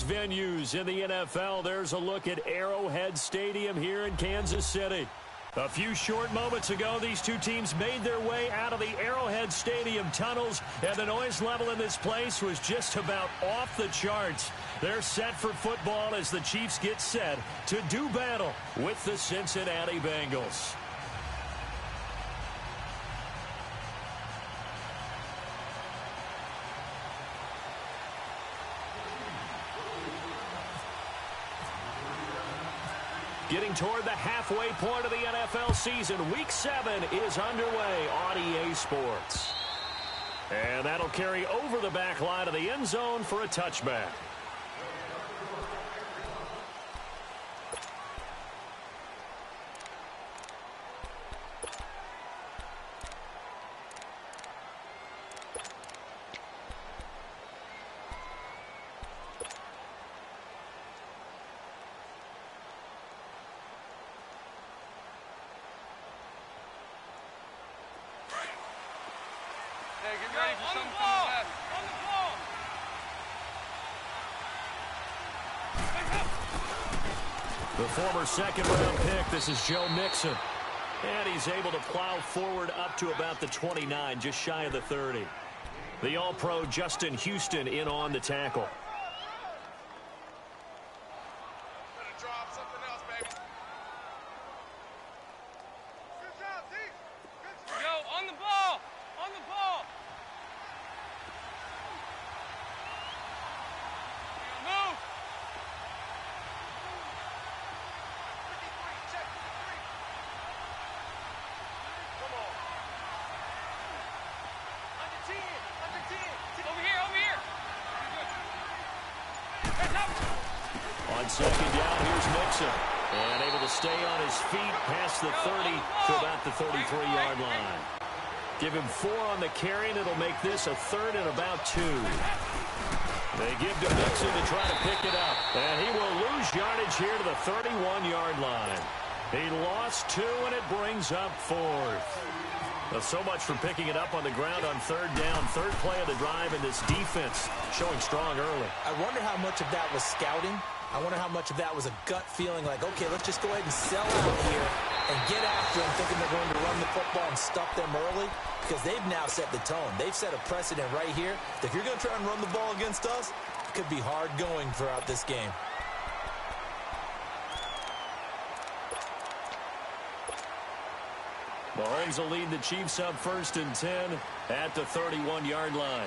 biggest venues in the NFL. There's a look at Arrowhead Stadium here in Kansas City. A few short moments ago, these two teams made their way out of the Arrowhead Stadium tunnels, and the noise level in this place was just about off the charts. They're set for football as the Chiefs get set to do battle with the Cincinnati Bengals. Getting toward the halfway point of the NFL season, Week 7 is underway on EA Sports. And that'll carry over the back line of the end zone for a touchback. Hey, get ready for something coming back. The former second-round pick, this is Joe Mixon. And he's able to plow forward up to about the 29, just shy of the 30. The All-Pro Justin Houston in on the tackle. On second down, here's Mixon. And able to stay on his feet past the 30 to about the 33-yard line. Give him 4 on the carry, and it'll make this a third and about 2. They give to Mixon to try to pick it up. And he will lose yardage here to the 31-yard line. He lost 2, and it brings up 4th. Well, so much for picking it up on the ground on third down. Third play of the drive, and this defense showing strong early. I wonder how much of that was scouting. I wonder how much of that was a gut feeling like, okay, let's just go ahead and sell out here and get after them, thinking they're going to run the football and stuff them early, because they've now set the tone. They've set a precedent right here. If you're going to try and run the ball against us, it could be hard going throughout this game. Mahomes will lead the Chiefs up 1st and 10 at the 31-yard line.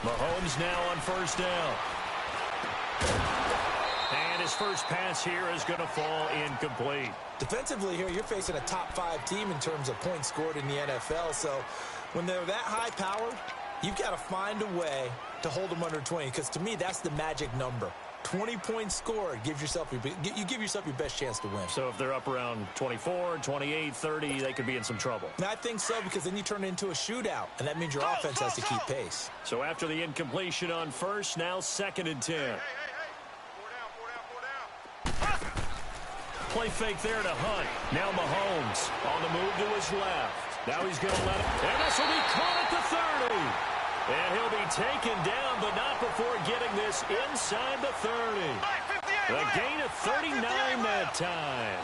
Mahomes now on 1st down. And his first pass here is going to fall incomplete. Defensively here, you're facing a top 5 team in terms of points scored in the NFL. So when they're that high-powered, you've got to find a way to hold them under 20, because to me, that's the magic number. 20 points scored, you give yourself your best chance to win. So if they're up around 24, 28, 30, they could be in some trouble. And I think so, because then you turn it into a shootout, and that means your offense has to keep pace. So after the incompletion on 1st, now 2nd and 10. Play fake there to Hunt. Now Mahomes on the move to his left. Now he's going to let him. And this will be caught at the 30. And he'll be taken down, but not before getting this inside the 30. A gain of 39 that time.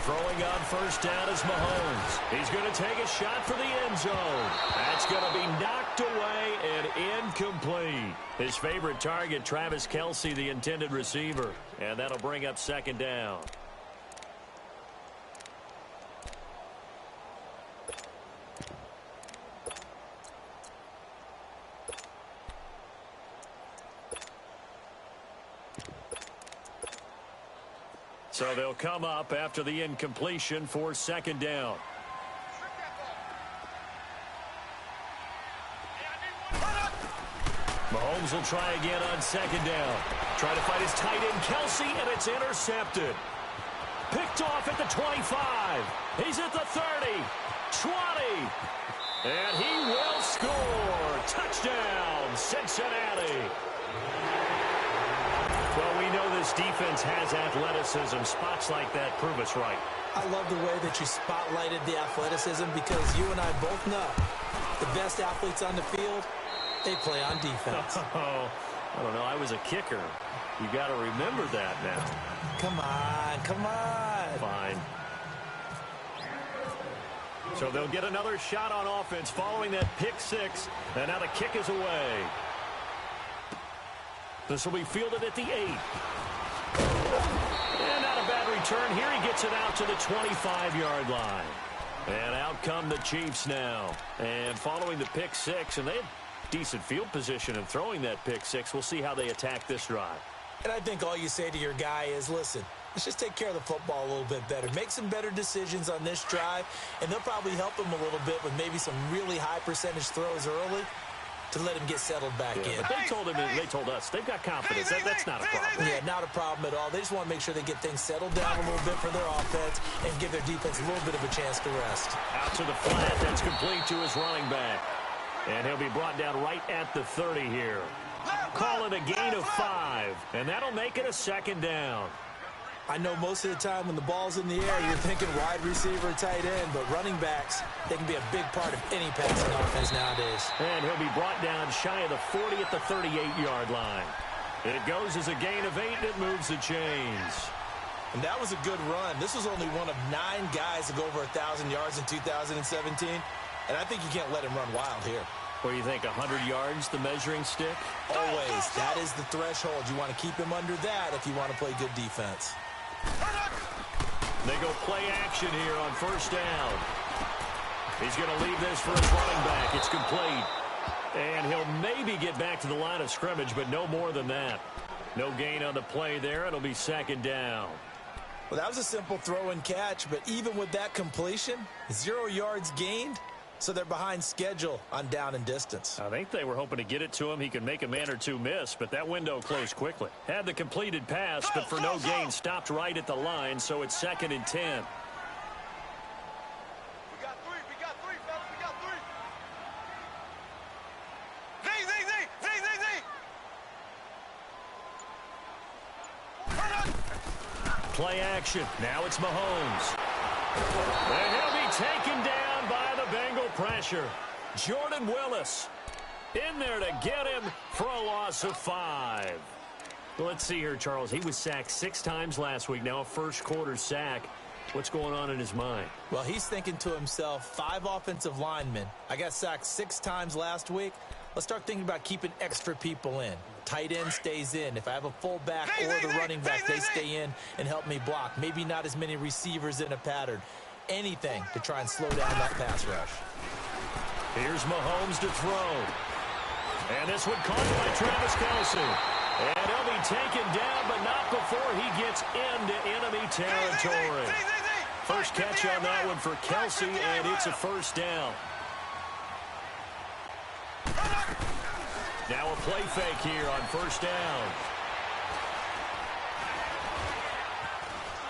Throwing on 1st down is Mahomes. He's going to take a shot for the end zone. That's going to be knocked away and incomplete. His favorite target, Travis Kelce, the intended receiver. And that'll bring up 2nd down. So they'll come up after the incompletion for 2nd down. Mahomes will try again on 2nd down. Try to fight his tight end, Kelce, and it's intercepted. Picked off at the 25. He's at the 30, 20, and he will score. Touchdown, Cincinnati. Well, we know this defense has athleticism. Spots like that prove us right. I love the way that you spotlighted the athleticism because you and I both know the best athletes on the field, they play on defense. Oh, I don't know. I was a kicker. You got to remember that now. Come on, come on. Fine. So they'll get another shot on offense following that pick six. And now the kick is away. This will be fielded at the 8. And not a bad return. Here he gets it out to the 25-yard line. And out come the Chiefs now. And following the pick six, and they had decent field position in throwing that pick six. We'll see how they attack this drive. And I think all you say to your guy is, listen, let's just take care of the football a little bit better. Make some better decisions on this drive, and they'll probably help him a little bit with maybe some really high percentage throws early to let him get settled back in. But they told us they've got confidence. That's not a problem. Yeah, not a problem at all. They just want to make sure they get things settled down a little bit for their offense and give their defense a little bit of a chance to rest. Out to the flat. That's complete to his running back. And he'll be brought down right at the 30 here. Call it a gain of 5, and that'll make it a second down. I know most of the time when the ball's in the air, you're thinking wide receiver, tight end, but running backs, they can be a big part of any passing offense nowadays. And he'll be brought down shy of the 40 at the 38-yard line. It goes as a gain of 8, and it moves the chains. And that was a good run. This was only one of 9 guys to go over 1,000 yards in 2017, and I think you can't let him run wild here. What do you think, 100 yards, the measuring stick? Always. That is the threshold. You want to keep him under that if you want to play good defense. They go play action here on first down. He's going to leave this for his running back. It's complete. And he'll maybe get back to the line of scrimmage, but no more than that. No gain on the play there. It'll be second down. Well, that was a simple throw and catch, but even with that completion, 0 yards gained. So they're behind schedule on down and distance. I think they were hoping to get it to him. He could make a man or two miss, but that window closed quickly. Had the completed pass, but for no gain, stopped right at the line, so it's 2nd and 10. We got three, fellas, we got 3. Play action. Now it's Mahomes. And he'll be taken down by the Bengal pressure. Jordan Willis in there to get him for a loss of 5. Well, let's see here, Charles. He was sacked 6 times last week. Now a first-quarter sack. What's going on in his mind? Well, he's thinking to himself, 5 offensive linemen. I got sacked 6 times last week. Let's start thinking about keeping extra people in. Tight end stays in. If I have a fullback or the running back, they stay in and help me block. Maybe not as many receivers in a pattern. Anything to try and slow down that pass rush. Here's Mahomes to throw. And this one caught by Travis Kelce. And he'll be taken down, but not before he gets into enemy territory. First catch on that one for Kelce, and it's a first down. Now a play fake here on first down.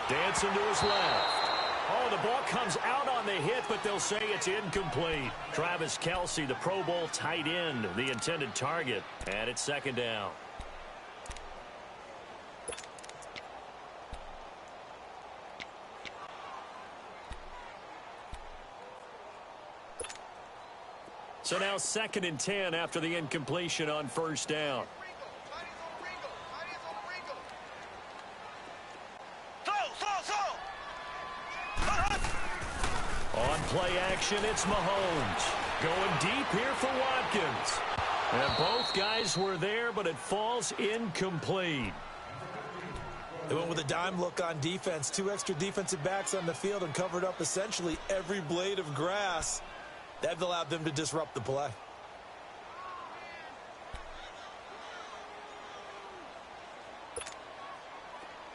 Dancing to his left. Oh, the ball comes out on the hit, but they'll say it's incomplete. Travis Kelce, the Pro Bowl tight end, the intended target. And it's second down. So now 2nd and 10 after the incompletion on first down. On play action, it's Mahomes. Going deep here for Watkins. And both guys were there, but it falls incomplete. They went with a dime look on defense. 2 extra defensive backs on the field and covered up essentially every blade of grass. That allowed them to disrupt the play.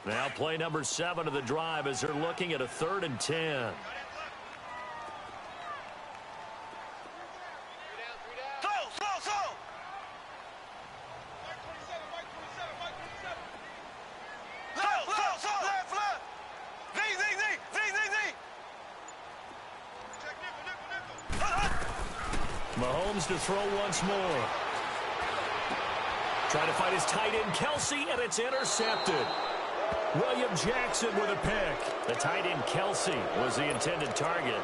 Now play number 7 of the drive as they're looking at a 3rd and 10. Mahomes to throw once more. Trying to find his tight end, Kelsey, and it's intercepted. William Jackson with a pick. The tight end, Kelsey, was the intended target.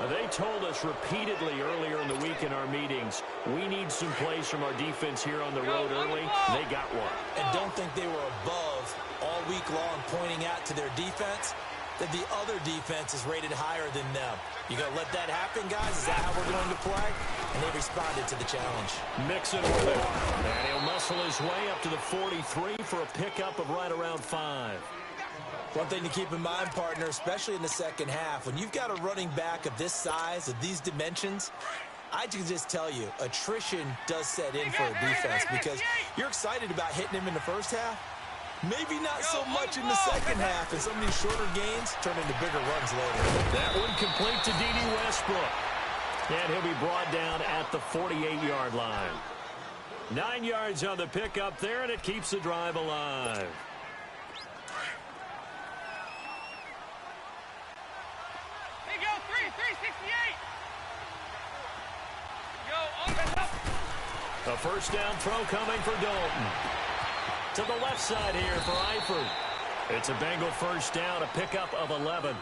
They told us repeatedly earlier in the week in our meetings, we need some plays from our defense here on the road early. They got one. And don't think they were above all week long pointing out to their defense that the other defense is rated higher than them. You going to let that happen, guys? Is that how we're going to play? And they responded to the challenge. Mixon with it. And he'll muscle his way up to the 43 for a pickup of right around 5. One thing to keep in mind, partner, especially in the second half, when you've got a running back of this size, of these dimensions, I can just tell you, attrition does set in for a defense because you're excited about hitting him in the first half. Maybe not so much in the second half, and some of these shorter gains turn into bigger runs later. That one complete to D.D. Westbrook. And he'll be brought down at the 48-yard line. 9 yards on the pickup there, and it keeps the drive alive. Hey, go, 368. Go, on the top. A first down throw coming for Dalton. To the left side here for Eifert. It's a Bengal first down, a pickup of 11.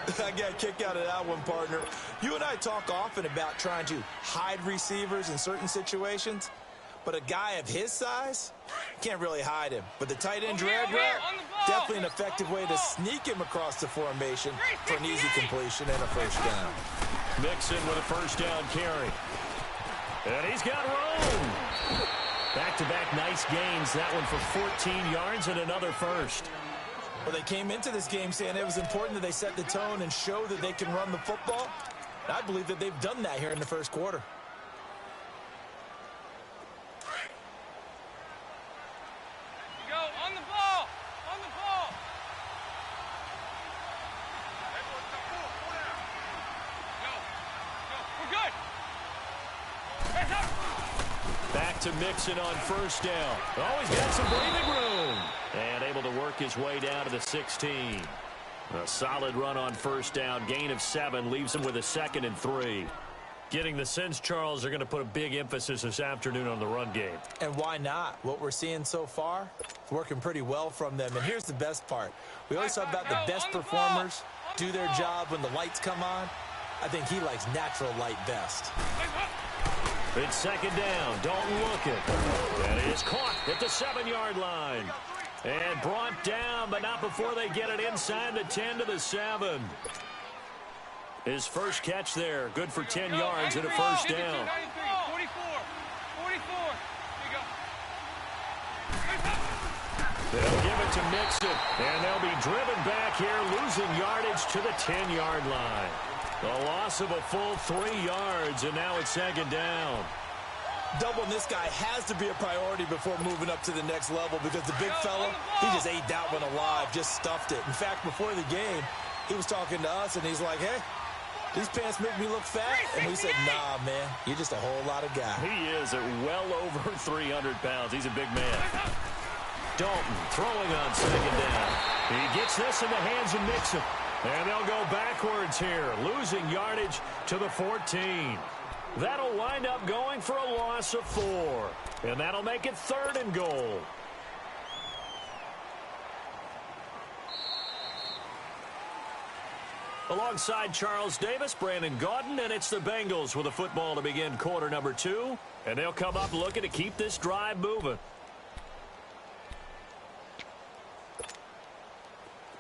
I got a kick out of that one, partner. You and I talk often about trying to hide receivers in certain situations, but a guy of his size can't really hide him. But the tight end drag route, definitely an effective way to sneak him across the formation for an easy completion and a first down. Mixon with a first down carry. And he's got room. Back-to-back nice gains. That one for 14 yards and another first. Well, they came into this game saying it was important that they set the tone and show that they can run the football. And I believe that they've done that here in the first quarter. Go, on the ball. On the ball. Go. Go. We're good. Hands up. Back to Mixon on first down. Oh, he's got some breathing room. And able to work his way down to the 16. A solid run on first down. Gain of 7 leaves him with a 2nd and 3. Getting the sense, Charles, they're going to put a big emphasis this afternoon on the run game. And why not? What we're seeing so far, it's working pretty well from them. And here's the best part. We always talk about the best performers do their job when the lights come on. I think he likes natural light best. It's second down. Dalton looking. And it is caught at the 7-yard line. And brought down, but not before they get it inside the 10 to the 7. His first catch there. Good for 10 yards and a first down. 44. They'll give it to Mixon. And they'll be driven back here, losing yardage to the 10-yard line. A loss of a full 3 yards, and now it's second down. Doubling this guy has to be a priority before moving up to the next level because the big fella, he just ate that one alive, just stuffed it. In fact, before the game, he was talking to us, and he's like, hey, these pants make me look fat. And we said, nah, man, you're just a whole lot of guy. He is at well over 300 pounds. He's a big man. Dalton throwing on second down. He gets this in the hands of Mixon. And they'll go backwards here, losing yardage to the 14. That'll wind up going for a loss of 4. And that'll make it 3rd and goal. Alongside Charles Davis, Brandon Gaudin, and it's the Bengals with a football to begin quarter number 2. And they'll come up looking to keep this drive moving.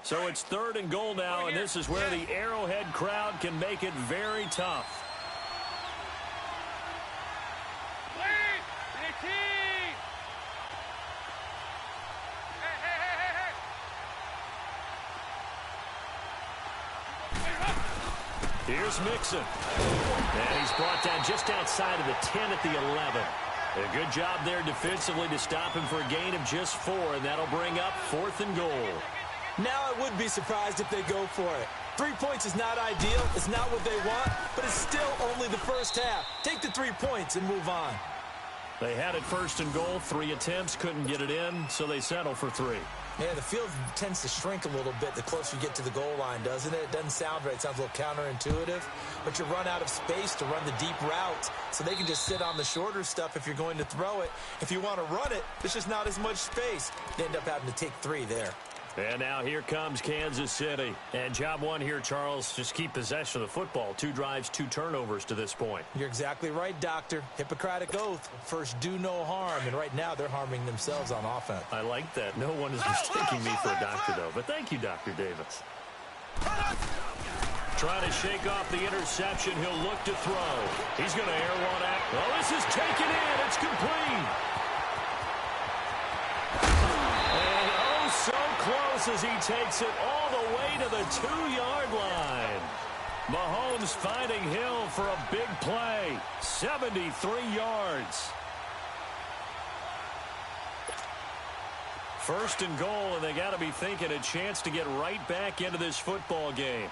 So it's 3rd and goal now, and this is where the Arrowhead crowd can make it very tough. Here's Mixon. And he's brought down just outside of the 10 at the 11. A good job there defensively to stop him for a gain of just 4, and that'll bring up 4th and goal. Now I would be surprised if they go for it. 3 points is not ideal. It's not what they want, but it's still only the first half. Take the 3 points and move on. They had it 1st and goal. 3 attempts, couldn't get it in, so they settle for 3. Yeah, the field tends to shrink a little bit the closer you get to the goal line, doesn't it? It doesn't sound right. It sounds a little counterintuitive. But you run out of space to run the deep routes, so they can just sit on the shorter stuff if you're going to throw it. If you want to run it, there's just not as much space. You end up having to take 3 there. And now here comes Kansas City. And job one here, Charles, just keep possession of the football. 2 drives, 2 turnovers to this point. You're exactly right, Doctor. Hippocratic oath. First, do no harm. And right now, they're harming themselves on offense. I like that. No one is mistaking me for a doctor, though. But thank you, Dr. Davis. Trying to shake off the interception. He'll look to throw. He's going to air one out. Well, this is taken in. It's complete. So close as he takes it all the way to the 2-yard line. Mahomes finding Hill for a big play. 73 yards. First and goal, and they got to be thinking a chance to get right back into this football game.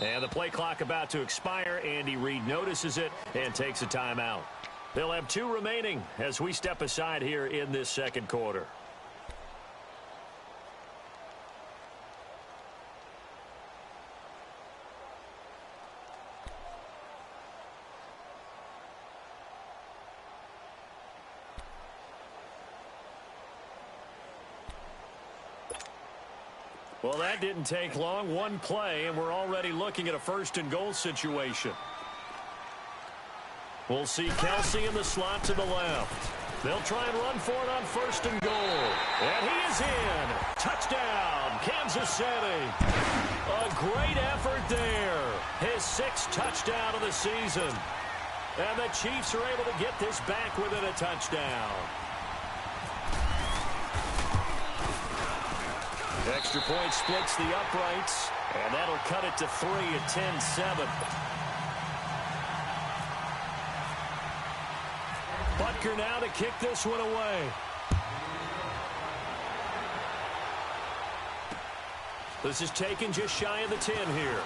And the play clock about to expire. Andy Reid notices it and takes a timeout. They'll have 2 remaining as we step aside here in this second quarter. Well, that didn't take long. 1 play, and we're already looking at a first and goal situation. We'll see Kelsey in the slot to the left. They'll try and run for it on first and goal. And he is in. Touchdown, Kansas City. A great effort there. His 6th touchdown of the season. And the Chiefs are able to get this back within a touchdown. Extra point splits the uprights, and that'll cut it to 3 at 10-7. Butker now to kick this one away. This is taken just shy of the 10 here.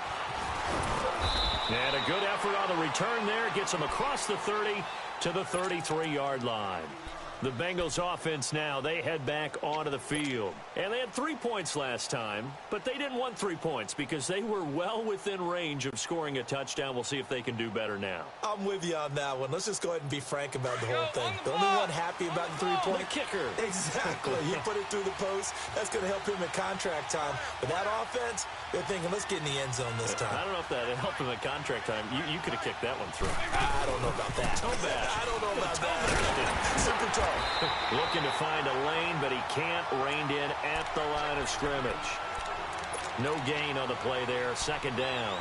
And a good effort on the return there. Gets him across the 30 to the 33-yard line. The Bengals offense now, they head back onto the field. And they had 3 points last time, but they didn't want 3 points because they were well within range of scoring a touchdown. We'll see if they can do better now. I'm with you on that one. Let's just go ahead and be frank about the whole thing. The only one happy about the 3-point kicker. Exactly. He put it through the post. That's going to help him at contract time. But that offense, they're thinking, let's get in the end zone this time. I don't know if that helped him at contract time. You could have kicked that one through. I don't know about that. Toe bad. I don't know about that. Super toe. Looking to find a lane, but he can't. Reined in at the line of scrimmage. No gain on the play there. Second down.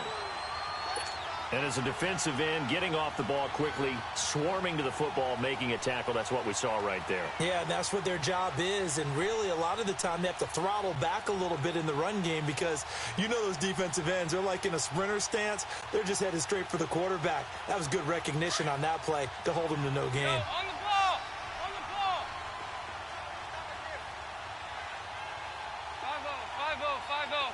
And as a defensive end, getting off the ball quickly, swarming to the football, making a tackle. That's what we saw right there. Yeah, and that's what their job is. And really, a lot of the time, they have to throttle back a little bit in the run game because you know those defensive ends, they're like in a sprinter stance. They're just headed straight for the quarterback. That was good recognition on that play to hold them to no gain. On the ball! On the ball! 5-0, 5-0, 5-0.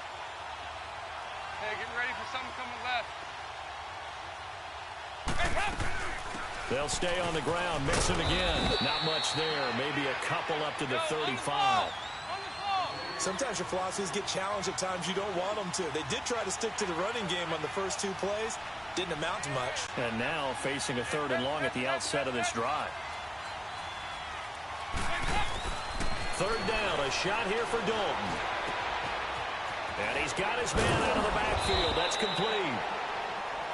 Hey, get ready for something coming left. They'll stay on the ground, mix it again. Not much there. Maybe a couple up to the 35. Sometimes your philosophies get challenged at times you don't want them to. They did try to stick to the running game on the first 2 plays. Didn't amount to much. And now facing a 3rd and long at the outset of this drive. 3rd down, a shot here for Dalton. And he's got his man out of the backfield. That's complete.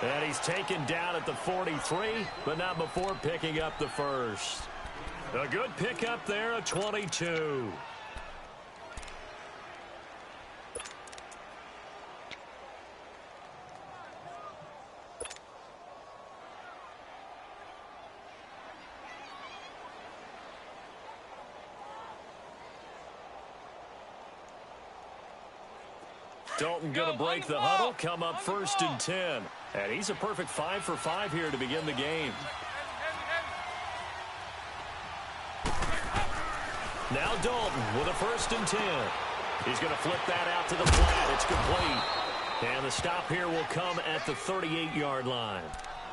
And he's taken down at the 43, but not before picking up the first. A good pickup there, a 22. Dalton going to break the huddle, come up 1st and 10. And he's a perfect 5 for 5 here to begin the game. Now Dalton with a 1st and 10. He's going to flip that out to the flat. It's complete. And the stop here will come at the 38-yard line.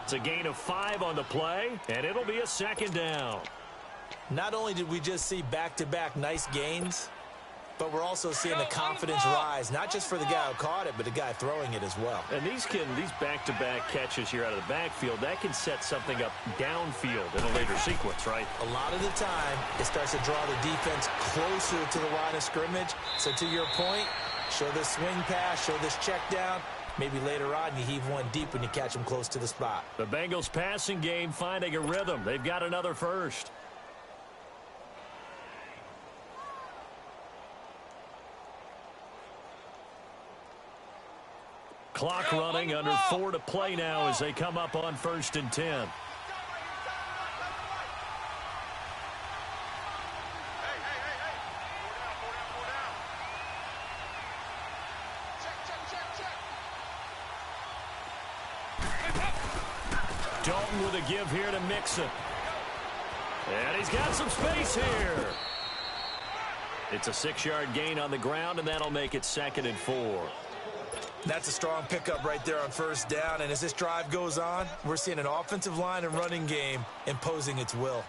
It's a gain of 5 on the play, and it'll be a 2nd down. Not only did we just see back-to-back nice gains, but we're also seeing the confidence rise, not just for the guy who caught it, but the guy throwing it as well. And these back-to-back catches here out of the backfield, that can set something up downfield in a later sequence, right? A lot of the time, it starts to draw the defense closer to the line of scrimmage. So to your point, show this swing pass, show this check down. Maybe later on you heave one deep when you catch them close to the spot. The Bengals passing game finding a rhythm. They've got another first. Clock running, under 4 to play now as they come up on 1st and 10. Dalton with a give here to Mixon. And he's got some space here. It's a 6-yard gain on the ground, and that'll make it 2nd and 4. That's a strong pickup right there on 1st down. And as this drive goes on, we're seeing an offensive line and running game imposing its will.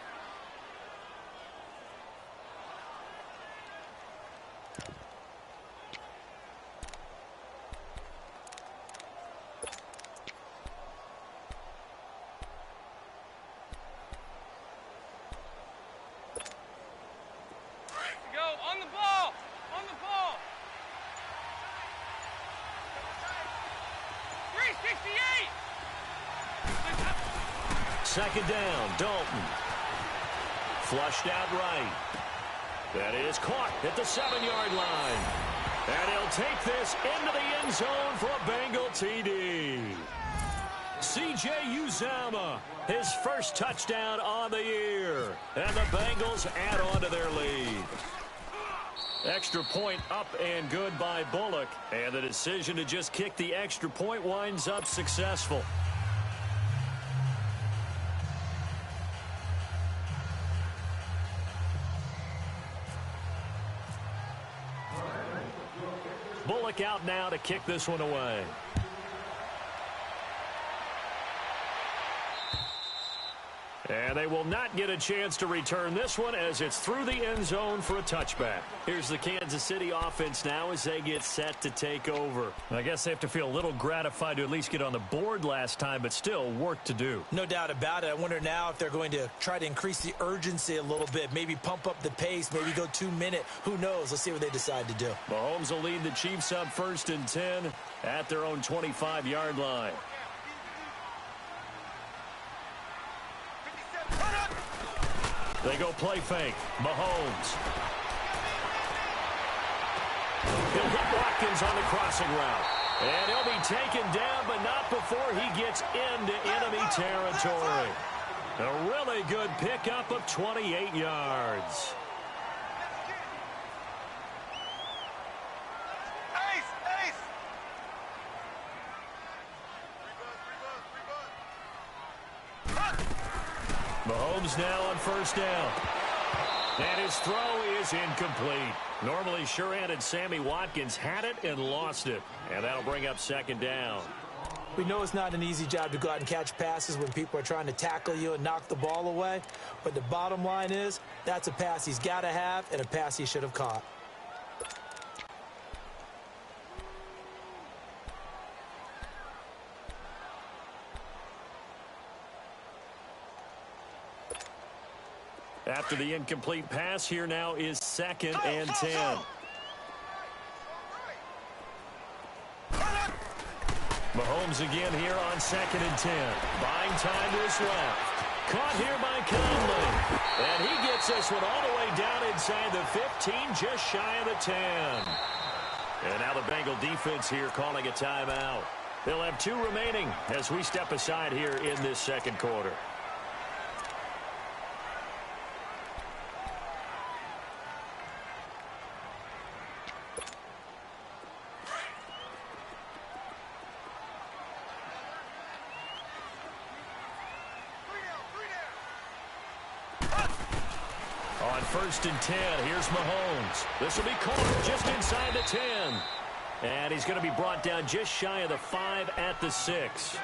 Second down, Dalton. Flushed out right. That is caught at the 7-yard line. And he'll take this into the end zone for a Bengal TD. C.J. Uzomah, his first touchdown on the year. And the Bengals add on to their lead. Extra point up and good by Bullock. And the decision to just kick the extra point winds up successful. Bullock out now to kick this one away. And they will not get a chance to return this one as it's through the end zone for a touchback. Here's the Kansas City offense now as they get set to take over. I guess they have to feel a little gratified to at least get on the board last time, but still work to do. No doubt about it. I wonder now if they're going to try to increase the urgency a little bit, maybe pump up the pace, maybe go 2-minute. Who knows? Let's see what they decide to do. Mahomes will lead the Chiefs up 1st and 10 at their own 25-yard line. They go play fake. Mahomes. He'll hit Watkins on the crossing route. And he'll be taken down, but not before he gets into enemy territory. A really good pickup of 28 yards. Mahomes now on 1st down. And his throw is incomplete. Normally sure-handed Sammy Watkins had it and lost it. And that'll bring up 2nd down. We know it's not an easy job to go out and catch passes when people are trying to tackle you and knock the ball away. But the bottom line is, that's a pass he's got to have and a pass he should have caught. After the incomplete pass, here now is 2nd and 10. Mahomes again here on 2nd and 10. Buying time to his left. Caught here by Conley. And he gets this one all the way down inside the 15, just shy of the 10. And now the Bengal defense here calling a timeout. They'll have 2 remaining as we step aside here in this 2nd quarter. On 1st and 10, here's Mahomes. This will be caught just inside the 10. And he's going to be brought down just shy of the 5 at the 6.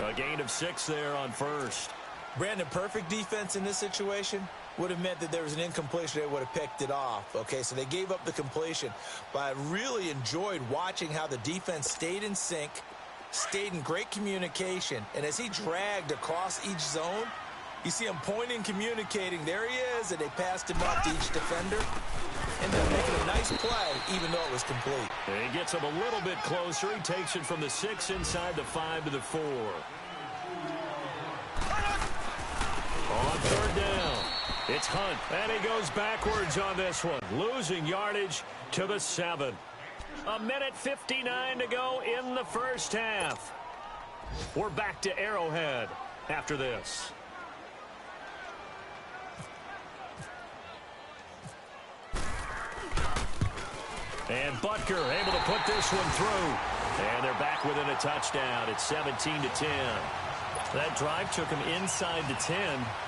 A gain of 6 there on 1st. Brandon, perfect defense in this situation would have meant that there was an incompletion. They would have picked it off. Okay, so they gave up the completion. But I really enjoyed watching how the defense stayed in sync, stayed in great communication. And as he dragged across each zone, you see him pointing, communicating. There he is, and they passed him off to each defender. Ended up making a nice play, even though it was complete. And he gets him a little bit closer. He takes it from the 6 inside the 5 to the 4. On 3rd down, it's Hunt, and he goes backwards on this one, losing yardage to the 7. 1:59 to go in the first half. We're back to Arrowhead after this. And Butker able to put this one through. And they're back within a touchdown. It's 17-10. That drive took him inside the 10.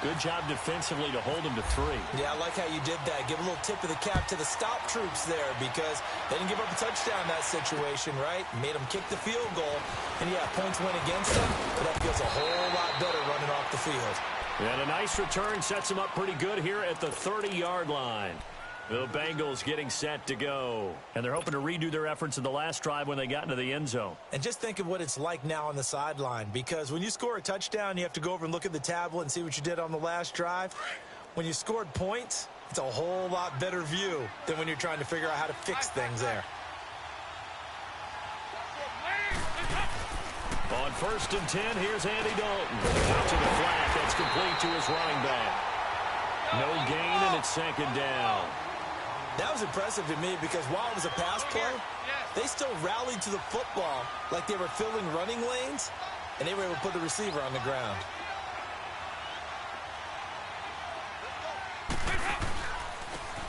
Good job defensively to hold him to 3. Yeah, I like how you did that. Give a little tip of the cap to the stop troops there because they didn't give up a touchdown in that situation, right? Made them kick the field goal. And, yeah, points went against them, but that feels a whole lot better running off the field. And a nice return sets him up pretty good here at the 30-yard line. The Bengals getting set to go. And they're hoping to redo their efforts in the last drive when they got into the end zone. And just think of what it's like now on the sideline, because when you score a touchdown, you have to go over and look at the tablet and see what you did on the last drive. When you scored points, it's a whole lot better view than when you're trying to figure out how to fix things there. On 1st and 10, here's Andy Dalton. Out to the flat. That's complete to his running back. No gain, and it's 2nd down. That was impressive to me because while it was a pass play, they still rallied to the football like they were filling running lanes, and they were able to put the receiver on the ground.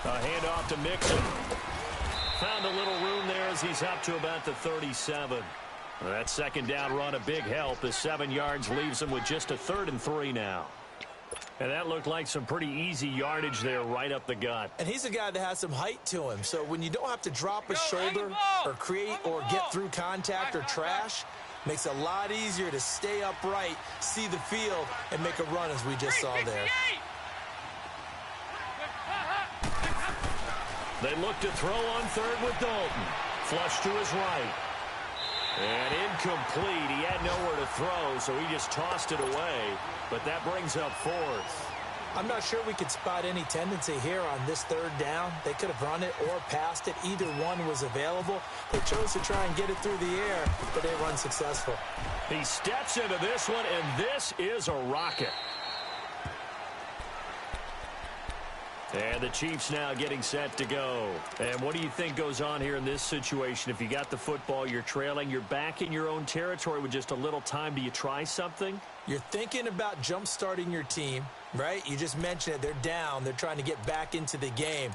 A handoff to Mixon. Found a little room there as he's up to about the 37. That 2nd down run a big help. The 7 yards leaves him with just a 3rd and 3 now. And that looked like some pretty easy yardage there right up the gut. And he's a guy that has some height to him. So when you don't have to drop a shoulder or create or get through contact or trash, makes it a lot easier to stay upright, see the field, and make a run as we just saw there. They look to throw on 3rd with Dalton. Flush to his right. And incomplete. He had nowhere to throw, so he just tossed it away. But that brings up 4th. I'm not sure we could spot any tendency here on this 3rd down. They could have run it or passed it. Either one was available. They chose to try and get it through the air, but they were unsuccessful. He steps into this one, and this is a rocket. And the Chiefs now getting set to go. And what do you think goes on here in this situation? If you got the football, you're trailing, you're back in your own territory with just a little time. Do you try something? You're thinking about jump-starting your team, right? You just mentioned it. They're down. They're trying to get back into the game.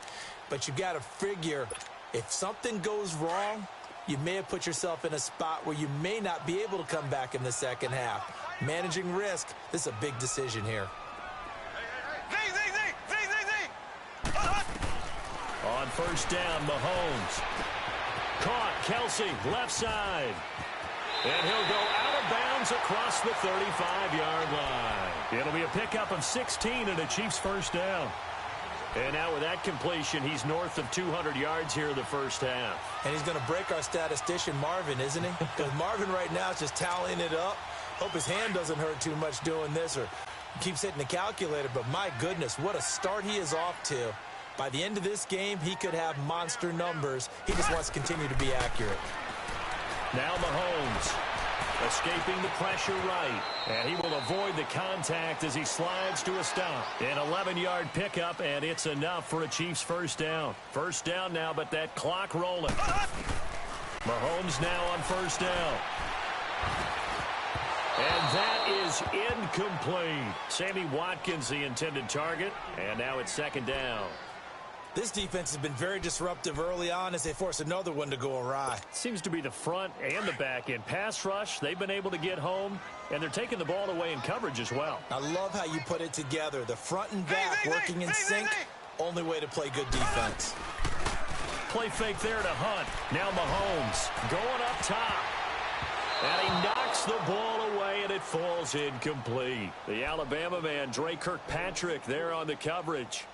But you got to figure if something goes wrong, you may have put yourself in a spot where you may not be able to come back in the second half. Managing risk, this is a big decision here. On 1st down, Mahomes. Caught, Kelsey, left side. And he'll go out of bounds across the 35-yard line. It'll be a pickup of 16 and a Chiefs 1st down. And now with that completion, he's north of 200 yards here in the first half. And he's going to break our statistician, Marvin, isn't he? Because Marvin right now is just tallying it up. Hope his hand doesn't hurt too much doing this or keeps hitting the calculator. But my goodness, what a start he is off to. By the end of this game, he could have monster numbers. He just wants to continue to be accurate. Now Mahomes escaping the pressure right. And he will avoid the contact as he slides to a stop. An 11-yard pickup, and it's enough for a Chiefs 1st down. 1st down now, but that clock rolling. Mahomes now on 1st down. And that is incomplete. Sammy Watkins, the intended target. And now it's 2nd down. This defense has been very disruptive early on as they force another one to go awry. Seems to be the front and the back end. Pass rush, they've been able to get home, and they're taking the ball away in coverage as well. I love how you put it together. The front and back working in sync, Only way to play good defense. Play fake there to Hunt. Now Mahomes going up top. And he knocks the ball away, and it falls incomplete. The Alabama man, Dre Kirkpatrick, there on the coverage.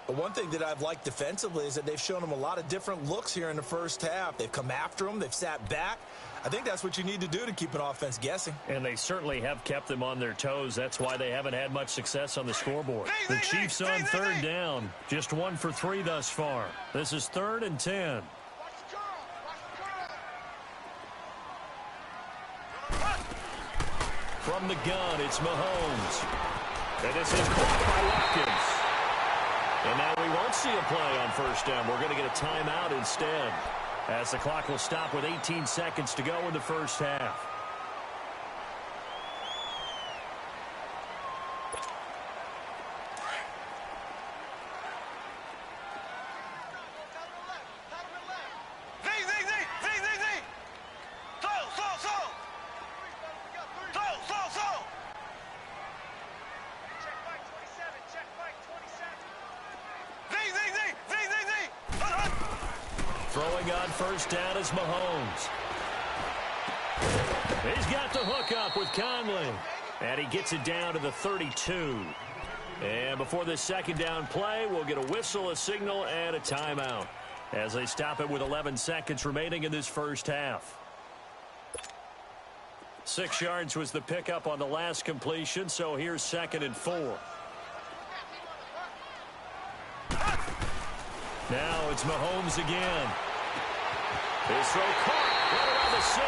But one thing that I've liked defensively is that they've shown him a lot of different looks here in the first half. They've come after him. They've sat back. I think that's what you need to do to keep an offense guessing. And they certainly have kept them on their toes. That's why they haven't had much success on the scoreboard. The Chiefs on third down. Just 1 for 3 thus far. This is 3rd and 10. From the gun, it's Mahomes. And this is caught by Watkins. And now we won't see a play on first down. We're going to get a timeout instead, as the clock will stop with 18 seconds to go in the first half. Throwing on first down is Mahomes. He's got the hook up with Conley. And he gets it down to the 32. And before this second down play, we'll get a whistle, a signal, and a timeout, as they stop it with 11 seconds remaining in this first half. 6 yards was the pickup on the last completion, so here's 2nd and 4. Now it's Mahomes again. His throw caught right around the 6.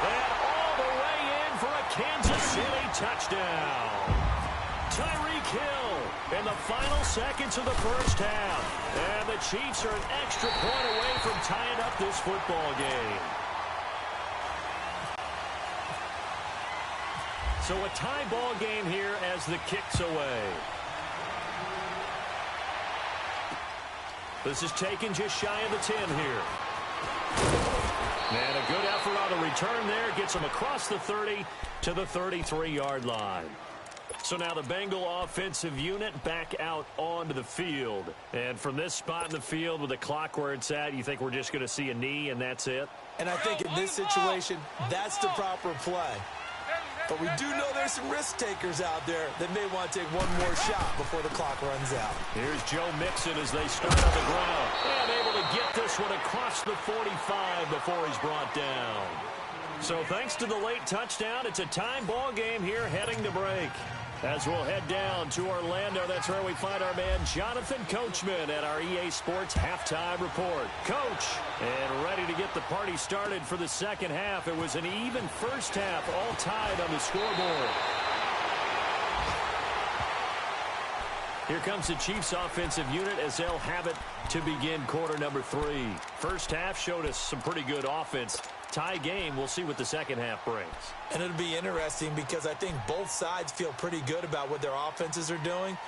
And all the way in for a Kansas City touchdown. Tyreek Hill in the final seconds of the first half. And the Chiefs are an extra point away from tying up this football game. So a tie ball game here as the kick's away. This is taken just shy of the 10 here. And a good effort on the return there. Gets him across the 30 to the 33-yard line. So now the Bengal offensive unit back out onto the field. And from this spot in the field with the clock where it's at, you think we're just going to see a knee and that's it? And I think in this situation, that's the proper play. But we do know there's some risk takers out there that may want to take one more shot before the clock runs out. Here's Joe Mixon as they start on the ground. And able to get this one across the 45 before he's brought down. So thanks to the late touchdown, it's a time ball game here heading to break. As we'll head down to Orlando, that's where we find our man Jonathan Coachman at our EA Sports Halftime Report. Coach, and ready to get the party started for the second half. It was an even first half, all tied on the scoreboard. Here comes the Chiefs offensive unit as they'll have it to begin quarter number 3. First half showed us some pretty good offense. Tie game, we'll see what the second half brings. And it'll be interesting because I think both sides feel pretty good about what their offenses are doing.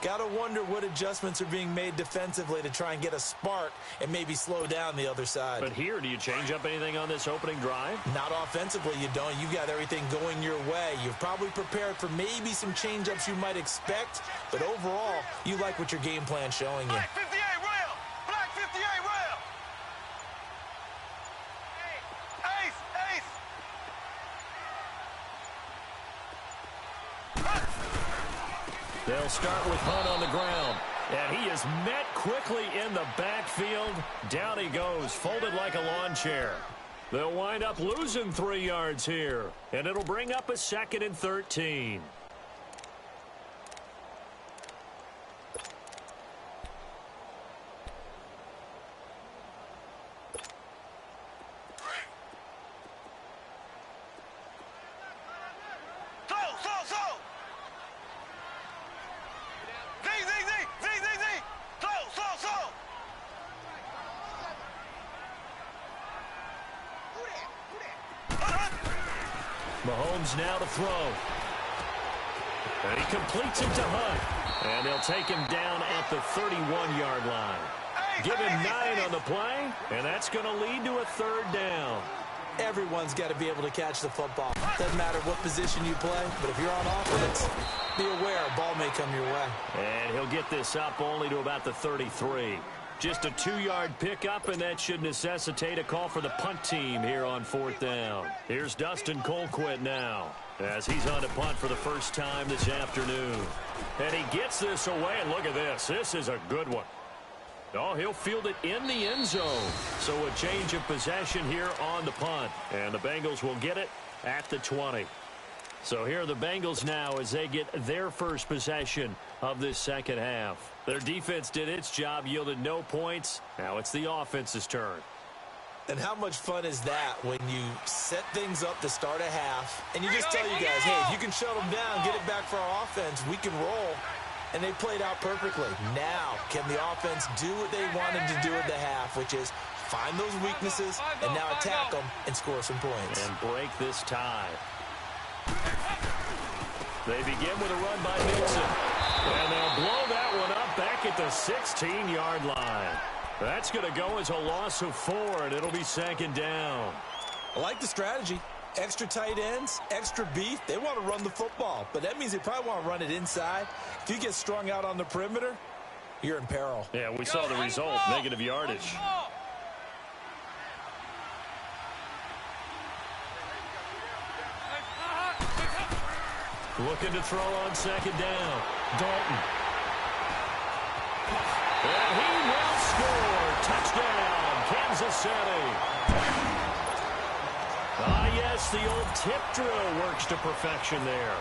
Got to wonder what adjustments are being made defensively to try and get a spark and maybe slow down the other side. But here, do you change up anything on this opening drive? Not offensively, you don't. You've got everything going your way. You've probably prepared for maybe some change-ups you might expect, but overall, you like what your game plan's showing you. Black 58 rail! Black 58 rail! Ace! Ace! They'll start with Hunt on the ground. And he is met quickly in the backfield. Down he goes, folded like a lawn chair. They'll wind up losing 3 yards here. And it'll bring up a 2nd and 13. Mahomes now to throw. And he completes it to Hunt. And they'll take him down at the 31-yard line. Give him 9 on the play, and that's going to lead to a 3rd down. Everyone's got to be able to catch the football. Doesn't matter what position you play, but if you're on offense, be aware a ball may come your way. And he'll get this up only to about the 33. Just a 2-yard pickup, and that should necessitate a call for the punt team here on 4th down. Here's Dustin Colquitt now, as he's on to punt for the first time this afternoon. And he gets this away, and look at this. This is a good one. Oh, he'll field it in the end zone. So a change of possession here on the punt. And the Bengals will get it at the 20. So here are the Bengals now as they get their first possession of this second half. Their defense did its job, yielded no points. Now it's the offense's turn. And how much fun is that when you set things up to start a half, and you just tell you guys, hey, if you can shut them down, get it back for our offense, we can roll. And they played out perfectly. Now, can the offense do what they wanted to do at the half, which is find those weaknesses and now attack them and score some points. And break this tie. They begin with a run by Mixon. And they'll blow that one up back at the 16-yard line. That's going to go as a loss of 4, and it'll be second down. I like the strategy. Extra tight ends, extra beef. They want to run the football, but that means they probably want to run it inside. If you get strung out on the perimeter, you're in peril. Yeah, we saw the result, negative yardage. Looking to throw on second down. Dalton. And he will score. Touchdown, Kansas City. Yes, the old tip drill works to perfection there.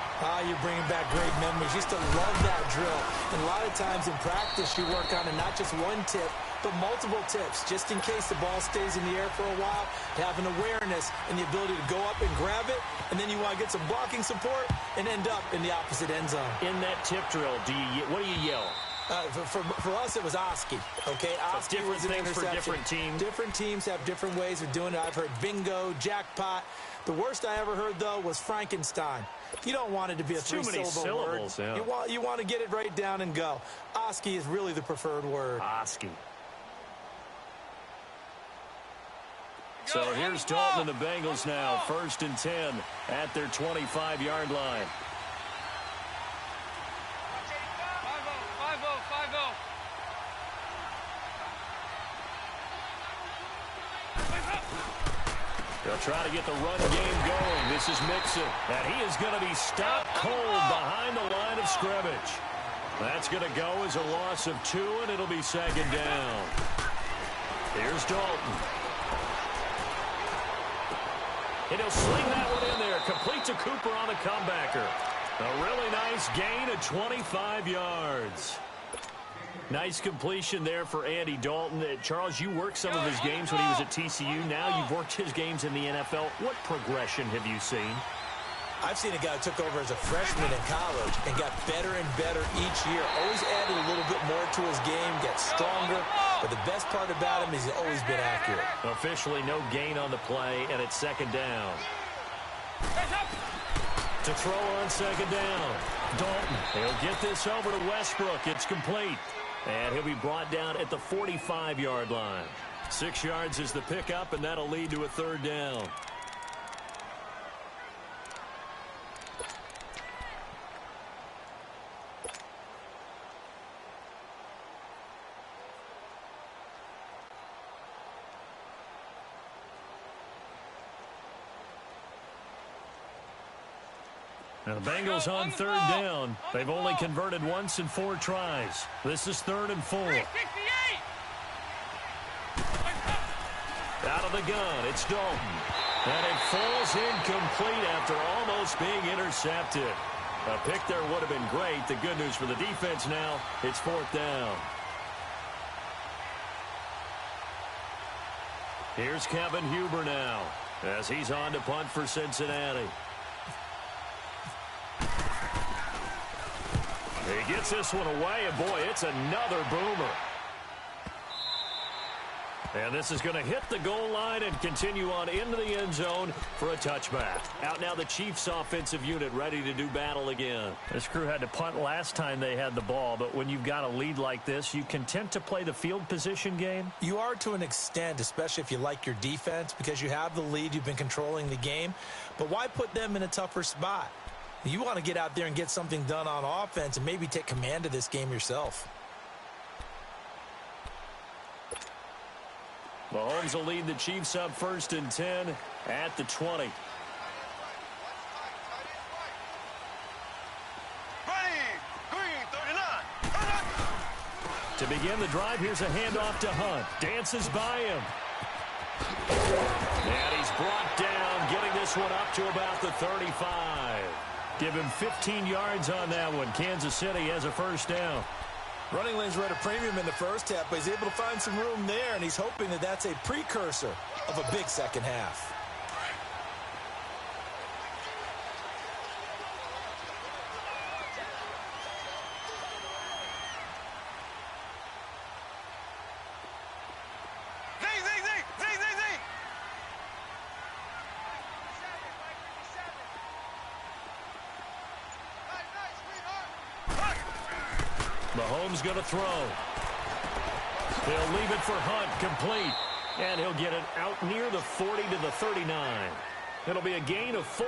You're bringing back great memories. Used to love that drill. And a lot of times in practice, you work on it, not just one tip, but multiple tips, just in case the ball stays in the air for a while. Have an awareness and the ability to go up and grab it, and then you want to get some blocking support and end up in the opposite end zone. In that tip drill, what do you yell? For us, it was Oski. Okay, Oski different was an things for different teams. Different teams have different ways of doing it. I've heard bingo, jackpot. The worst I ever heard, though, was Frankenstein. You don't want it to be a three-syllable word. Yeah. You want to get it right down and go. Oski is really the preferred word. Oski. So here's Dalton and the Bengals now, 1st and 10 at their 25-yard line. 5-0. They'll try to get the run game going. This is Mixon. And he is going to be stopped cold behind the line of scrimmage. That's going to go as a loss of 2, and it'll be second down. Here's Dalton. And he'll sling that one in there. Complete to Cooper on the comebacker. A really nice gain of 25 yards. Nice completion there for Andy Dalton. Charles, you worked some of his games when he was at TCU. Now you've worked his games in the NFL. What progression have you seen? I've seen a guy who took over as a freshman in college and got better and better each year. Always added a little bit more to his game, got stronger. But the best part about him is he's always been accurate. Officially no gain on the play, and it's second down. To throw on second down. Dalton. He'll get this over to Westbrook. It's complete. And he'll be brought down at the 45-yard line. 6 yards is the pickup, and that'll lead to a third down. Now the Bengals on third down. They've only converted once in 4 tries. This is 3rd and 4. Out of the gun, it's Dalton. And it falls incomplete after almost being intercepted. A pick there would have been great. The good news for the defense now, it's 4th down. Here's Kevin Huber now, as he's on to punt for Cincinnati. He gets this one away, and boy, it's another boomer. And this is going to hit the goal line and continue on into the end zone for a touchback. Out now the Chiefs offensive unit ready to do battle again. This crew had to punt last time they had the ball, but when you've got a lead like this, you content to play the field position game? You are to an extent, especially if you like your defense, because you have the lead, you've been controlling the game. But why put them in a tougher spot? You want to get out there and get something done on offense and maybe take command of this game yourself. Mahomes will lead the Chiefs up 1st and 10 at the 20. To begin the drive, here's a handoff to Hunt. Dances by him. And he's brought down, getting this one up to about the 35. Give him 15 yards on that one. Kansas City has a first down. Running lanes were at a premium in the first half, but he's able to find some room there, and he's hoping that that's a precursor of a big second half. Mahomes going to throw. They'll leave it for Hunt, complete. And he'll get it out near the 40 to the 39. It'll be a gain of 4.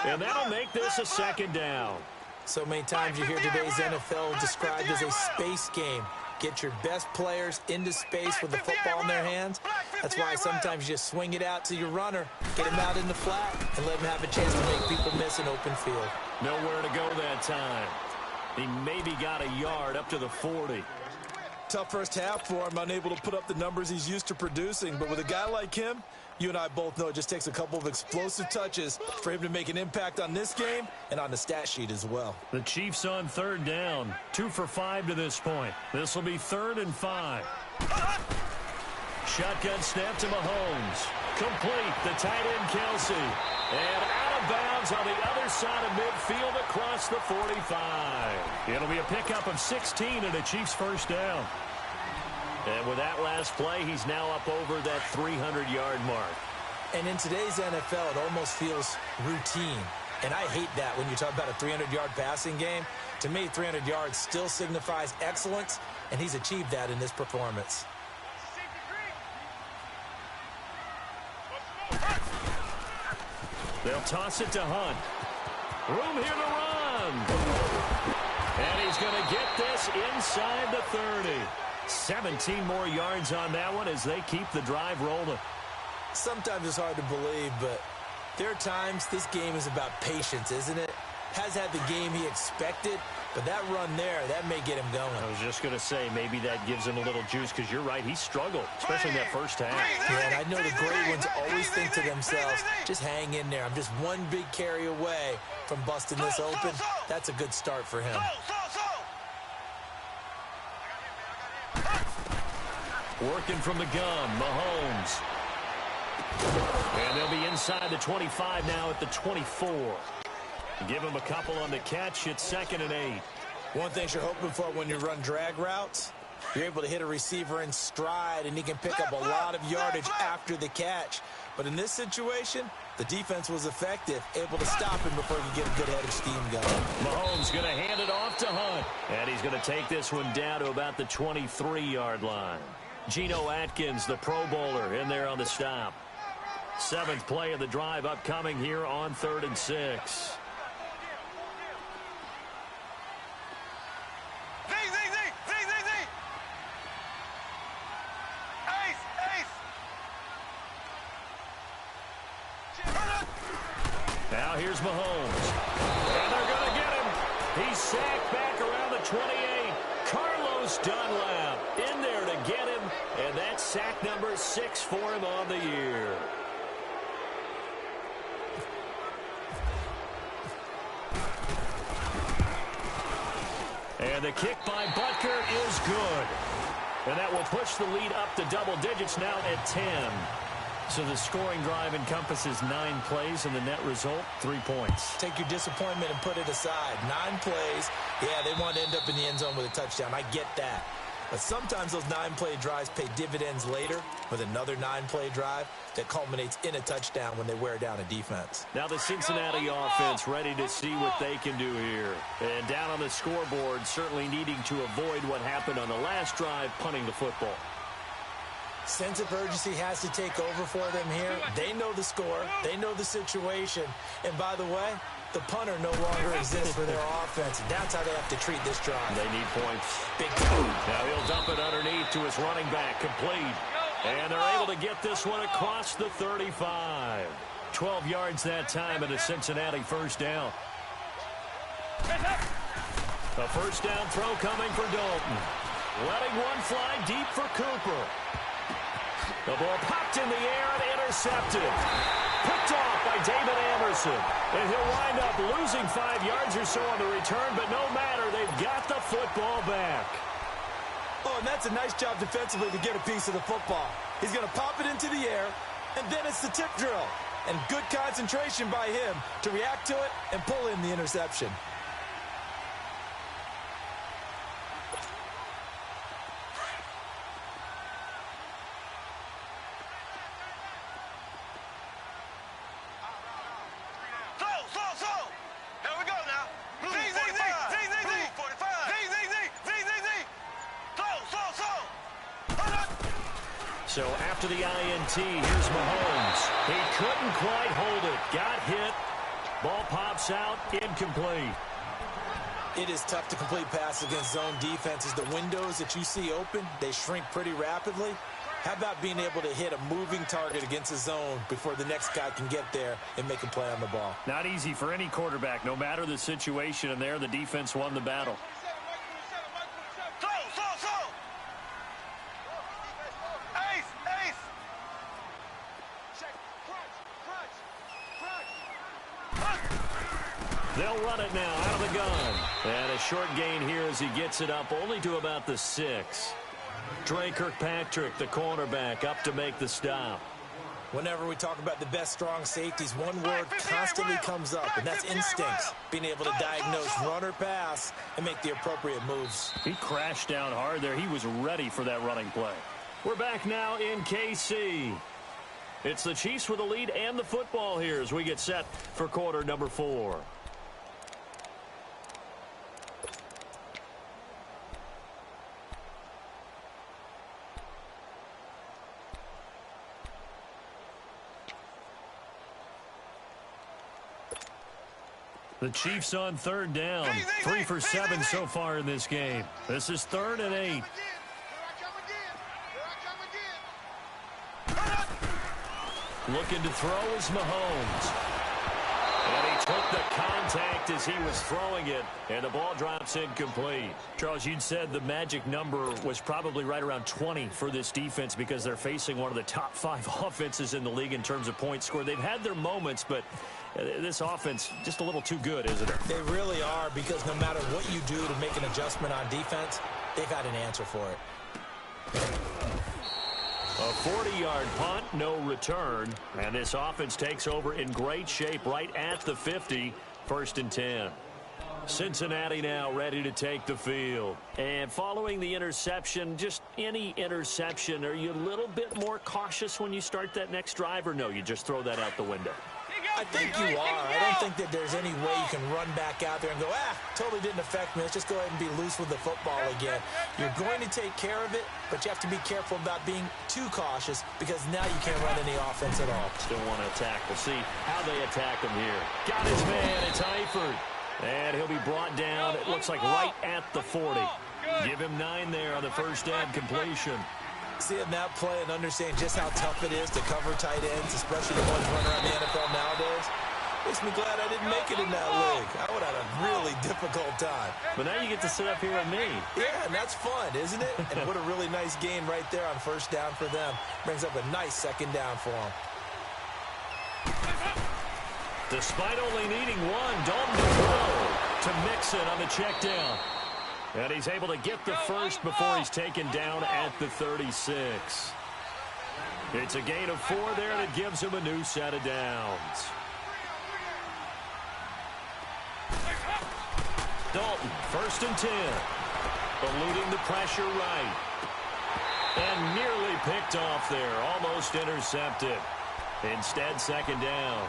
And that'll make this a second down. So many times you hear today's NFL described as a space game. Get your best players into space with the football in their hands. That's why sometimes you just swing it out to your runner, get him out in the flat, and let him have a chance to make people miss an open field. Nowhere to go that time. He maybe got a yard up to the 40. Tough first half for him, unable to put up the numbers he's used to producing. But with a guy like him, you and I both know it just takes a couple of explosive touches for him to make an impact on this game and on the stat sheet as well. The Chiefs on 3rd down. 2 for 5 to this point. This will be 3rd and 5. Shotgun snap to Mahomes. Complete. The tight end, Kelsey. And out of bounds on the other side of midfield across the 45. It'll be a pickup of 16 and a Chiefs first down. And with that last play, he's now up over that 300-yard mark. And in today's NFL, it almost feels routine. And I hate that when you talk about a 300-yard passing game. To me, 300 yards still signifies excellence, and he's achieved that in this performance. They'll toss it to Hunt. Room here to run. And he's going to get this inside the 30. 17 more yards on that one as they keep the drive rolling. Sometimes it's hard to believe, but there are times this game is about patience, isn't it? Has had the game he expected, but that run there, that may get him going. I was just going to say, maybe that gives him a little juice, because you're right, he struggled, especially in that first half. Yeah, and I know the great ones always think to themselves, just hang in there. I'm just one big carry away from busting this open. That's a good start for him. Working from the gun, Mahomes. And they'll be inside the 25 now at the 24. Give him a couple on the catch. It's 2nd and 8. One thing you're hoping for when you run drag routes, you're able to hit a receiver in stride, and he can pick up a lot of yardage after the catch. But in this situation, the defense was effective, able to stop him before he could get a good head of steam going. Mahomes going to hand it off to Hunt. And he's going to take this one down to about the 23-yard line. Geno Atkins, the Pro Bowler, in there on the stop. 7th play of the drive upcoming here on 3rd and 6. Now here's Mahomes. And they're going to get him. He's sacked back around the 28. Carlos Dunlap in there to get him. And that's sack number 6 for him on the year. And the kick by Butker is good. And that will push the lead up to double digits now at 10. So the scoring drive encompasses 9 plays, and the net result, 3 points. Take your disappointment and put it aside. 9 plays. Yeah, they want to end up in the end zone with a touchdown. I get that. But sometimes those 9-play drives pay dividends later with another 9-play drive that culminates in a touchdown when they wear down a defense. Now the Cincinnati offense ready to see what they can do here. And down on the scoreboard, certainly needing to avoid what happened on the last drive, punting the football. Sense of urgency has to take over for them here. They know the score. They know the situation. And by the way, the punter no longer exists for their offense. That's how they have to treat this drive. They need points. Big time. Now he'll dump it underneath to his running back, complete. And they're able to get this one across the 35. 12 yards that time and a Cincinnati first down. A first down throw coming for Dalton. Letting one fly deep for Cooper. The ball popped in the air and intercepted. Picked off by David Anderson. And he'll wind up losing 5 yards or so on the return, but no matter, they've got the football back. Oh, and that's a nice job defensively to get a piece of the football. He's going to pop it into the air, and then it's the tip drill. And good concentration by him to react to it and pull in the interception. So after the INT, here's Mahomes. He couldn't quite hold it. Got hit. Ball pops out. Incomplete. It is tough to complete passes against zone defenses. The windows that you see open, they shrink pretty rapidly. How about being able to hit a moving target against a zone before the next guy can get there and make a play on the ball? Not easy for any quarterback, no matter the situation, and there the defense won the battle. They'll run it now out of the gun. And a short gain here as he gets it up only to about the 6. Dre Kirkpatrick, the cornerback, up to make the stop. Whenever we talk about the best strong safeties, one word constantly comes up, and that's instincts. Being able to diagnose run or pass and make the appropriate moves. He crashed down hard there. He was ready for that running play. We're back now in KC. It's the Chiefs with the lead and the football here as we get set for quarter number 4. The Chiefs on third down. 3 for 7 so far in this game. This is 3rd and 8. Looking to throw is Mahomes. And he took the contact as he was throwing it, and the ball drops incomplete. Charles, you'd said the magic number was probably right around 20 for this defense because they're facing one of the top 5 offenses in the league in terms of points scored. They've had their moments, but this offense just a little too good, isn't it? They really are, because no matter what you do to make an adjustment on defense, they've got an answer for it. A 40-yard punt, no return. And this offense takes over in great shape right at the 50. 1st and 10. Cincinnati now ready to take the field. And following the interception, just any interception, are you a little bit more cautious when you start that next drive, or no, you just throw that out the window? I think you are. I don't think that there's any way you can run back out there and go, totally didn't affect me. Let's just go ahead and be loose with the football again. You're going to take care of it, but you have to be careful about being too cautious because now you can't run any offense at all. Still want to attack. We'll see how they attack him here. Got his man. It's Eifert. And he'll be brought down, it looks like right at the 40. Give him 9 there on the first down completion. Seeing that play and understand just how tough it is to cover tight ends, especially the ones running around the NFL nowadays, makes me glad I didn't make it in that league. I would have had a really difficult time. But now you get to sit up here with me. Yeah, and that's fun, isn't it? And what a really nice gain right there on first down for them. Brings up a nice second down for them. Despite only needing 1, Dalton to throw to Mixon on the check down. And he's able to get the first before he's taken down at the 36. It's a gain of 4 there that gives him a new set of downs. Dalton, 1st and 10. eluding the pressure right. And nearly picked off there, almost intercepted. Instead, second down.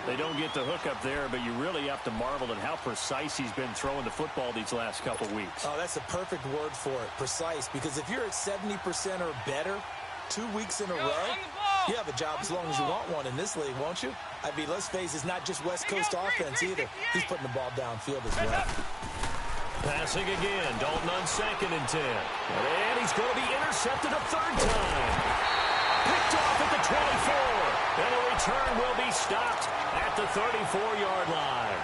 They don't get the hook up there, but you really have to marvel at how precise he's been throwing the football these last couple weeks. Oh, that's the perfect word for it, precise, because if you're at 70% or better 2 weeks in a row, you have a job as long as you want one in this league, won't you? I mean, let's face it, it's not just West Coast offense either. He's putting the ball downfield as well. Passing again, Dalton on 2nd and 10. And he's going to be intercepted a third time. Picked off at the 24. And the return will be stopped at the 34-yard line.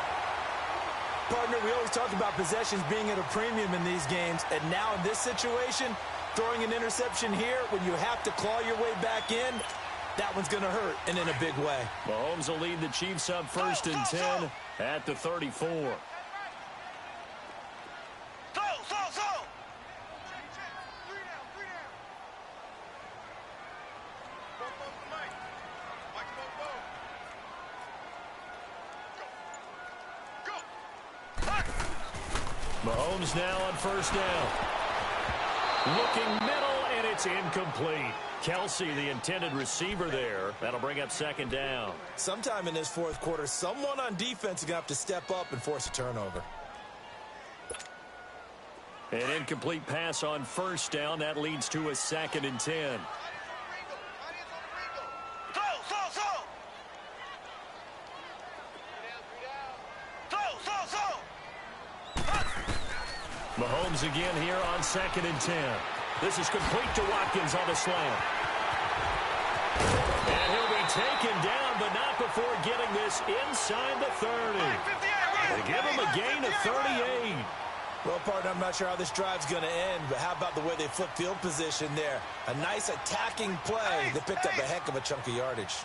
Partner, we always talk about possessions being at a premium in these games. And now in this situation, throwing an interception here when you have to claw your way back in, that one's going to hurt, and in a big way. Mahomes will lead the Chiefs up 1st and 10 at the 34. Mahomes now on 1st down. Looking middle, and it's incomplete. Kelsey, the intended receiver there. That'll bring up 2nd down. Sometime in this 4th quarter, someone on defense is going to have to step up and force a turnover. An incomplete pass on 1st down. That leads to a 2nd and 10. Mahomes again here on 2nd and 10. This is complete to Watkins on the slant. And he'll be taken down, but not before getting this inside the 30. They give him a gain of 38. Well, partner, I'm not sure how this drive's going to end, but how about the way they flip field position there? A nice attacking play that picked up a heck of a chunk of yardage.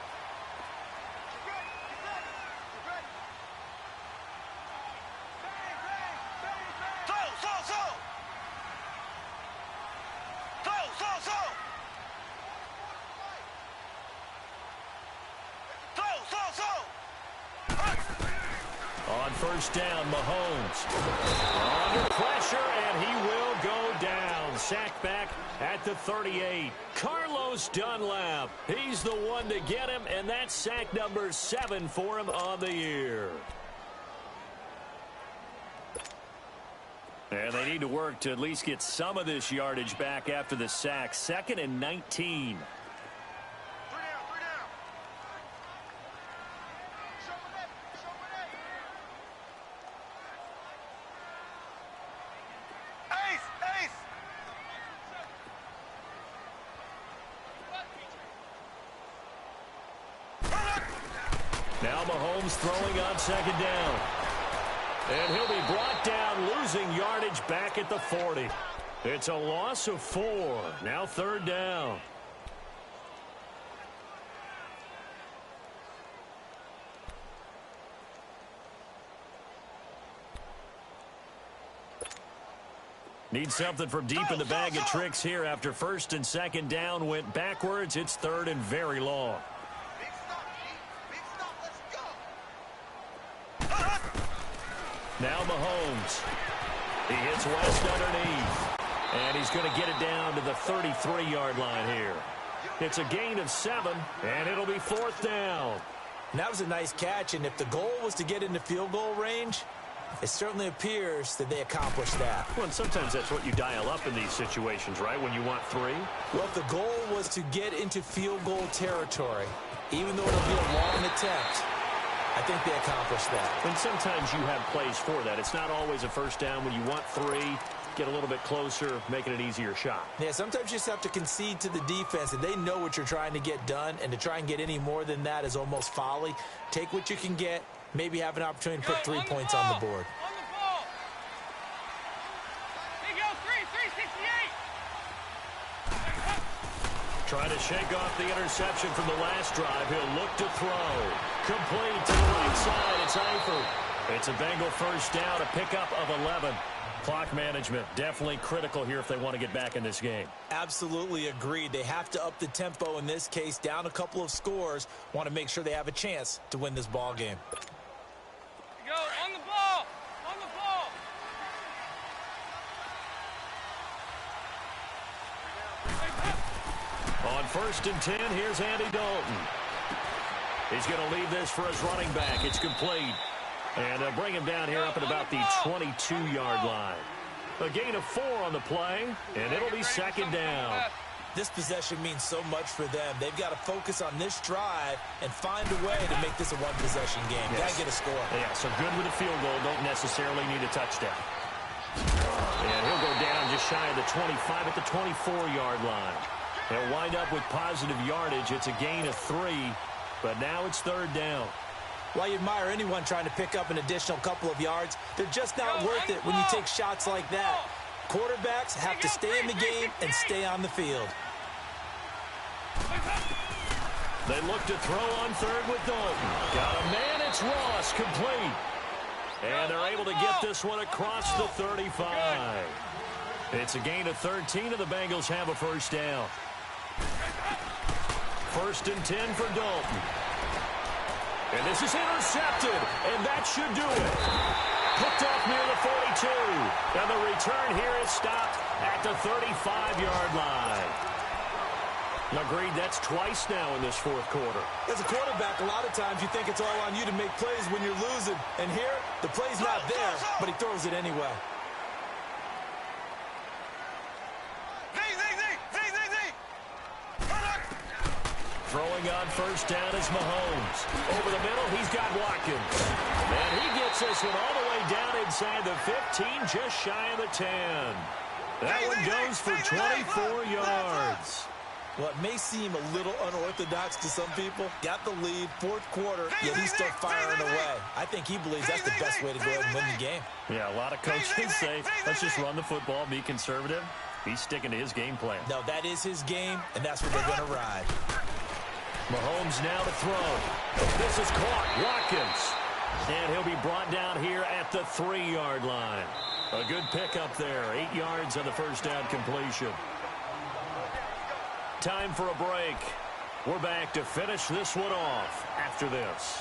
On 1st down, Mahomes. Under pressure, and he will go down. Sacked back at the 38. Carlos Dunlap. He's the one to get him, and that's sack number 7 for him on the year. And they need to work to at least get some of this yardage back after the sack. 2nd and 19. Now Mahomes throwing on 2nd down. And he'll be brought down, losing yardage back at the 40. It's a loss of 4. Now 3rd down. Need something from deep in the bag of tricks here after 1st and 2nd down went backwards. It's 3rd and very long. Now Mahomes. He hits West underneath. And he's going to get it down to the 33-yard line here. It's a gain of 7, and it'll be 4th down. And that was a nice catch, and if the goal was to get into field goal range, it certainly appears that they accomplished that. Well, and sometimes that's what you dial up in these situations, right, when you want 3? Well, if the goal was to get into field goal territory, even though it'll be a long attempt, I think they accomplished that. And sometimes you have plays for that. It's not always a 1st down. When you want 3, get a little bit closer, making an easier shot. Yeah, sometimes you just have to concede to the defense, and they know what you're trying to get done, and to try and get any more than that is almost folly. Take what you can get, maybe have an opportunity to put 3 points on the board. On the ball. There you go, 368. Trying to shake off the interception from the last drive. He'll look to throw. Complete to the right side. It's Eifert. It's a Bengal 1st down, a pickup of 11. Clock management definitely critical here if they want to get back in this game. Absolutely agreed. They have to up the tempo in this case, down a couple of scores. Want to make sure they have a chance to win this ball game. Go on the ball. On the ball. 1st and 10. Here's Andy Dalton. He's going to leave this for his running back. It's complete. And they'll bring him down here up at about the 22-yard line. A gain of 4 on the play, and it'll be 2nd down. This possession means so much for them. They've got to focus on this drive and find a way to make this a one-possession game. Yes. Got to get a score. Yeah, so good with a field goal. Don't necessarily need a touchdown. And he'll go down just shy of the 25 at the 24-yard line. He'll wind up with positive yardage. It's a gain of 3, but now it's 3rd down. While you admire anyone trying to pick up an additional couple of yards, they're just not worth it when you take shots like that. Quarterbacks have to stay in the game and stay on the field. They look to throw on 3rd with Dalton. Got a man, it's Ross, complete. And they're able to get this one across the 35. It's a gain of 13, and the Bengals have a 1st down. 1st and 10 for Dalton. And this is intercepted, and that should do it. Picked off near the 42. And the return here is stopped at the 35-yard line. Agreed, that's twice now in this 4th quarter. As a quarterback, a lot of times you think it's all on you to make plays when you're losing. And here, the play's not there, but he throws it anyway. Throwing on 1st down is Mahomes. Over the middle, he's got Watkins. And he gets this one all the way down inside the 15, just shy of the 10. That one goes for 24 yards. Well, it may seem a little unorthodox to some people. Got the lead, 4th quarter, yet he's still firing away. I think he believes that's the best way to go ahead and win the game. Yeah, a lot of coaches say, let's just run the football, be conservative. He's sticking to his game plan. No, that is his game, and that's what they're going to ride. Mahomes now to throw. This is caught. Watkins. And he'll be brought down here at the 3-yard line. A good pickup there. 8 yards on the 1st down completion. Time for a break. We're back to finish this one off after this.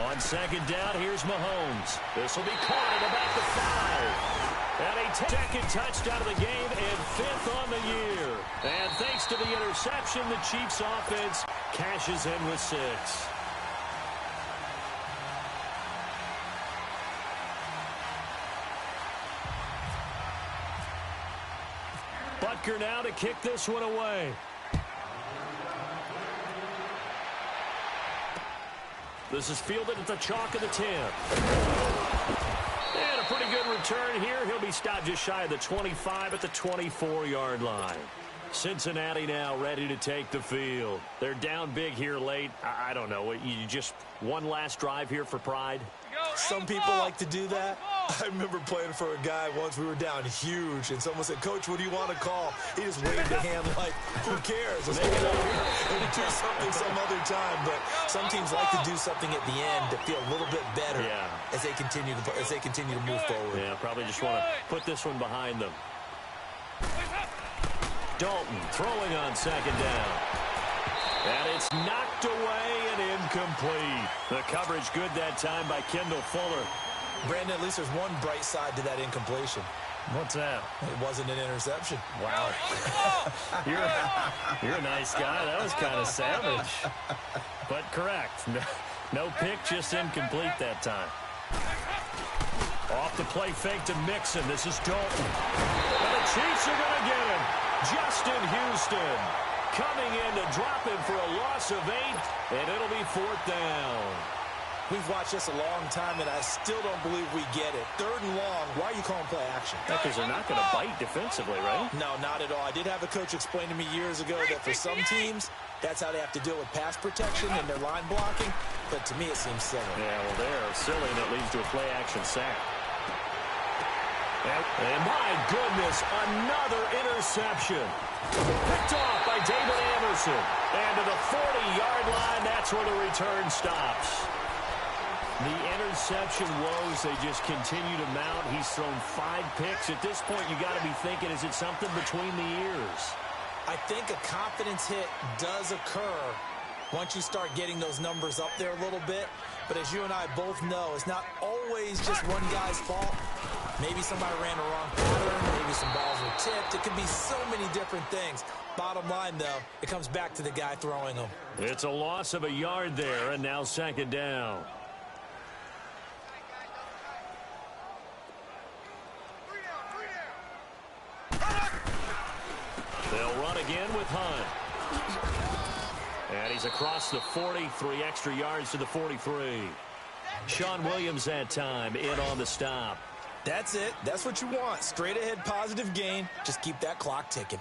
On 2nd down, here's Mahomes. This will be caught at about the 5. And a 2nd touchdown of the game and 5th on the year. And thanks to the interception, the Chiefs offense cashes in with 6. Butker now to kick this one away. This is fielded at the chalk of the 10. And a pretty good return here. He'll be stopped just shy of the 25 at the 24-yard line. Cincinnati now ready to take the field. They're down big here late. I don't know. You just one last drive here for pride? Some people like to do that. I remember playing for a guy once. We were down huge, and someone said, "Coach, what do you want to call?" He just waved a hand like, who cares? Let's get over here and do something some other time. But some teams like to do something at the end to feel a little bit better as they continue to move forward. Yeah, probably just want to put this one behind them. Dalton throwing on 2nd down. And it's knocked away and incomplete. The coverage good that time by Kendall Fuller. Brandon, at least there's one bright side to that incompletion. What's that? It wasn't an interception. Wow. You're a nice guy. That was kind of savage. But correct. No pick, just incomplete that time. Off the play fake to Mixon. This is Dalton. And the Chiefs are going to get him. Justin Houston coming in to drop him for a loss of 8, and it'll be 4th down. We've watched this a long time, and I still don't believe we get it. 3rd and long, why are you calling play action? Because they're not going to bite defensively, right? No, not at all. I did have a coach explain to me years ago that for some teams, that's how they have to deal with pass protection and their line blocking. But to me, it seems silly. Yeah, well, they're silly, and it leads to a play action sack. And my goodness, another interception. Picked off by David Anderson. And to the 40-yard line, that's where the return stops. The interception woes, they just continue to mount. He's thrown 5 picks. At this point, you got to be thinking, is it something between the ears? I think a confidence hit does occur once you start getting those numbers up there a little bit. But as you and I both know, it's not always just one guy's fault. Maybe somebody ran the wrong pattern. Maybe some balls were tipped. It could be so many different things. Bottom line, though, it comes back to the guy throwing them. It's a loss of a yard there, and now 2nd down. They'll run again with Hunt. And he's across the 40, 3 extra yards to the 43. Sean Williams that time in on the stop. That's it. That's what you want. Straight ahead positive gain. Just keep that clock ticking.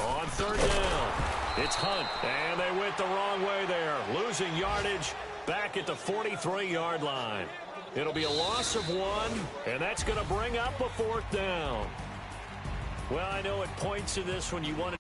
On 3rd down, it's Hunt. And they went the wrong way there. Losing yardage back at the 43-yard line. It'll be a loss of 1, and that's going to bring up a 4th down. Well, I know it points to this when you want to